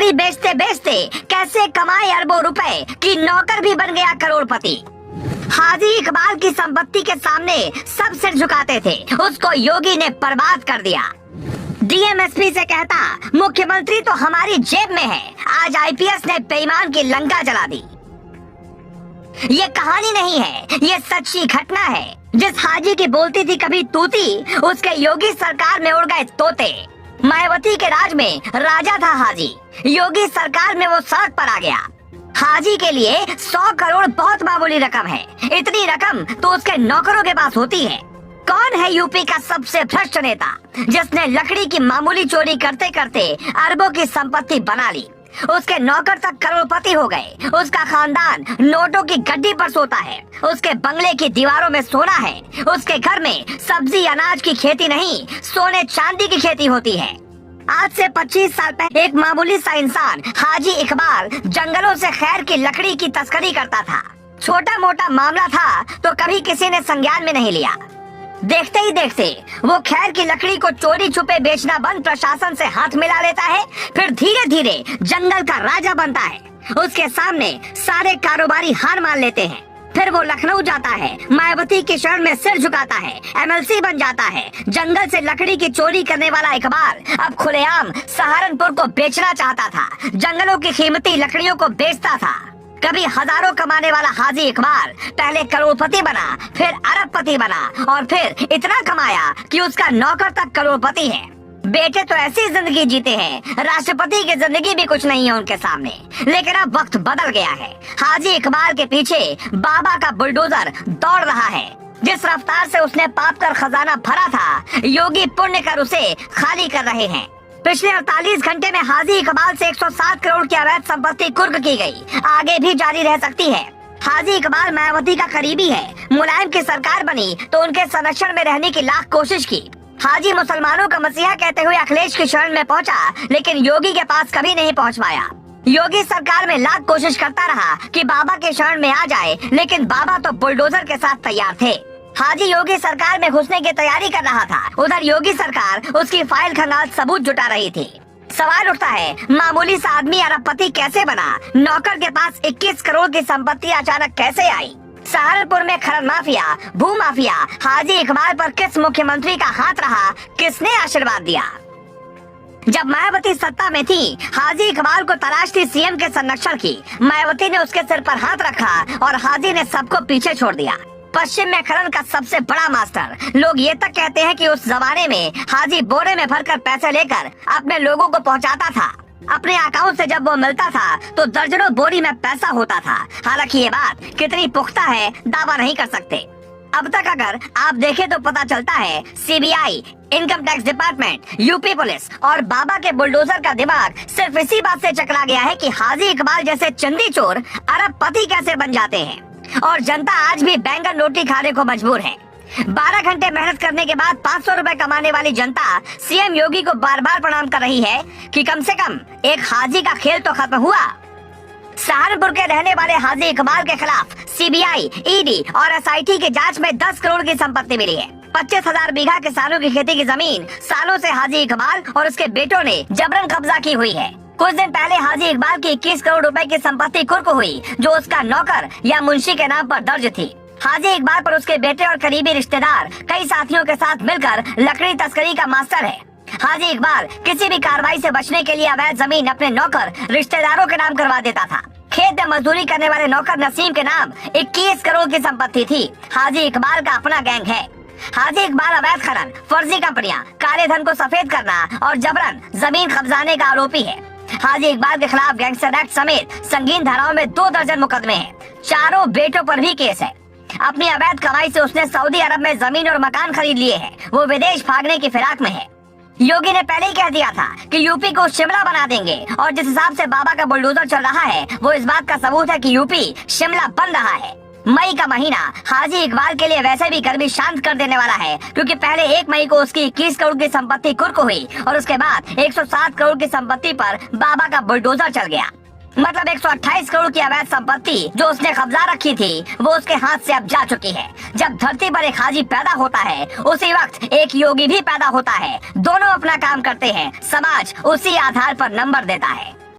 लकड़ी बेचते बेचते कैसे कमाए अरबों रुपए कि नौकर भी बन गया करोड़पति। हाजी इकबाल की संपत्ति के सामने सब सिर झुकाते थे, उसको योगी ने बर्बाद कर दिया। डीएमएसपी से कहता मुख्यमंत्री तो हमारी जेब में है, आज आईपीएस ने बेईमान की लंका जला दी। ये कहानी नहीं है, ये सच्ची घटना है। जिस हाजी की बोलती थी कभी तूती, उसके योगी सरकार में उड़ गए तोते। मायावती के राज में राजा था हाजी, योगी सरकार में वो सड़क पर आ गया। हाजी के लिए 100 करोड़ बहुत मामूली रकम है, इतनी रकम तो उसके नौकरों के पास होती है। कौन है यूपी का सबसे भ्रष्ट नेता जिसने लकड़ी की मामूली चोरी करते करते अरबों की संपत्ति बना ली? उसके नौकर तक करोड़पति हो गए, उसका खानदान नोटों की गड्डी पर सोता है, उसके बंगले की दीवारों में सोना है, उसके घर में सब्जी अनाज की खेती नहीं सोने चांदी की खेती होती है। आज से 25 साल पहले एक मामूली सा इंसान हाजी इकबाल जंगलों से खैर की लकड़ी की तस्करी करता था। छोटा मोटा मामला था तो कभी किसी ने संज्ञान में नहीं लिया। देखते ही देखते वो खैर की लकड़ी को चोरी छुपे बेचना बंद प्रशासन से हाथ मिला लेता है, फिर धीरे धीरे जंगल का राजा बनता है। उसके सामने सारे कारोबारी हार मान लेते हैं। फिर वो लखनऊ जाता है, मायावती के शरण में सिर झुकाता है, एमएलसी बन जाता है। जंगल से लकड़ी की चोरी करने वाला इकबाल अब खुलेआम सहारनपुर को बेचना चाहता था, जंगलों की कीमती लकड़ियों को बेचता था। कभी हजारों कमाने वाला हाजी इकबाल पहले करोड़पति बना, फिर अरबपति बना और फिर इतना कमाया कि उसका नौकर तक करोड़पति है। बेटे तो ऐसी जिंदगी जीते हैं, राष्ट्रपति की जिंदगी भी कुछ नहीं है उनके सामने। लेकिन अब वक्त बदल गया है, हाजी इकबाल के पीछे बाबा का बुलडोजर दौड़ रहा है। जिस रफ्तार से उसने पाप कर खजाना भरा था, योगी पुण्य कर उसे खाली कर रहे हैं। पिछले 48 घंटे में हाजी इकबाल से 107 करोड़ की अवैध संपत्ति कुर्क की गई, आगे भी जारी रह सकती है। हाजी इकबाल मायावती का करीबी है, मुलायम की सरकार बनी तो उनके संरक्षण में रहने की लाख कोशिश की। हाजी मुसलमानों का मसीहा कहते हुए अखिलेश की शरण में पहुंचा, लेकिन योगी के पास कभी नहीं पहुंच पाया। योगी सरकार में लाख कोशिश करता रहा कि बाबा के शरण में आ जाए, लेकिन बाबा तो बुलडोजर के साथ तैयार थे। हाजी योगी सरकार में घुसने की तैयारी कर रहा था, उधर योगी सरकार उसकी फाइल खंगाल सबूत जुटा रही थी। सवाल उठता है, मामूली सा आदमी अरबपति कैसे बना? नौकर के पास 21 करोड़ की संपत्ति अचानक कैसे आई? सहारनपुर में खनन माफिया, भू माफिया, हाजी इकबाल पर किस मुख्यमंत्री का हाथ रहा? किसने आशीर्वाद दिया? जब मायावती सत्ता में थी, हाजी इकबाल को तलाश थी सीएम के संरक्षण की। मायावती ने उसके सिर पर हाथ रखा और हाजी ने सबको पीछे छोड़ दिया। पश्चिम में खनन का सबसे बड़ा मास्टर। लोग ये तक कहते हैं कि उस जमाने में हाजी बोरे में भरकर पैसे लेकर अपने लोगों को पहुंचाता था। अपने अकाउंट से जब वो मिलता था तो दर्जनों बोरी में पैसा होता था। हालांकि ये बात कितनी पुख्ता है दावा नहीं कर सकते। अब तक अगर आप देखें तो पता चलता है CBI, income tax department, UP police और बाबा के बुलडोजर का दिमाग सिर्फ इसी बात से चकरा गया है कि हाजी इकबाल जैसे चंदी चोर अरबपति कैसे बन जाते हैं। और जनता आज भी बैंगन रोटी खाने को मजबूर है। 12 घंटे मेहनत करने के बाद 500 रुपए कमाने वाली जनता सीएम योगी को बार बार प्रणाम कर रही है कि कम से कम एक हाजी का खेल तो खत्म हुआ। सहारनपुर के रहने वाले हाजी इकबाल के खिलाफ सीबीआई, ईडी और एसआईटी की जांच में 10 करोड़ की संपत्ति मिली है। 25,000 बीघा किसानों की खेती की जमीन सालों से हाजी इकबाल और उसके बेटों ने जबरन कब्जा की हुई है। कुछ दिन पहले हाजी इकबाल की 21 करोड़ रुपए की संपत्ति कुर्क हुई, जो उसका नौकर या मुंशी के नाम पर दर्ज थी। हाजी इकबाल पर उसके बेटे और करीबी रिश्तेदार कई साथियों के साथ मिलकर लकड़ी तस्करी का मास्टर है। हाजी इकबाल किसी भी कार्रवाई से बचने के लिए अवैध जमीन अपने नौकर रिश्तेदारों के नाम करवा देता था। खेत में मजदूरी करने वाले नौकर नसीम के नाम 21 करोड़ की संपत्ति थी। हाजी इकबाल का अपना गैंग है। हाजी इकबाल अवैध खनन, फर्जी कंपनियां, काले धन को सफेद करना और जबरन जमीन कब्जाने का आरोपी है। हाजी इकबाल के खिलाफ गैंगस्टर एक्ट समेत संगीन धाराओं में 2 दर्जन मुकदमे हैं। चारों बेटों पर भी केस है। अपनी अवैध कमाई से उसने सऊदी अरब में जमीन और मकान खरीद लिए हैं। वो विदेश भागने की फिराक में है। योगी ने पहले ही कह दिया था कि यूपी को शिमला बना देंगे, और जिस हिसाब से बाबा का बुलडोजर चल रहा है वो इस बात का सबूत है कि यूपी शिमला बन रहा है। मई का महीना हाजी इकबाल के लिए वैसे भी गर्मी शांत कर देने वाला है, क्योंकि पहले 1 मई को उसकी 21 करोड़ की संपत्ति कुर्क हुई और उसके बाद 107 करोड़ की संपत्ति पर बाबा का बुलडोजर चल गया। मतलब 128 करोड़ की अवैध संपत्ति जो उसने कब्जा रखी थी वो उसके हाथ से अब जा चुकी है। जब धरती पर एक हाजी पैदा होता है उसी वक्त एक योगी भी पैदा होता है। दोनों अपना काम करते हैं, समाज उसी आधार पर नंबर देता है।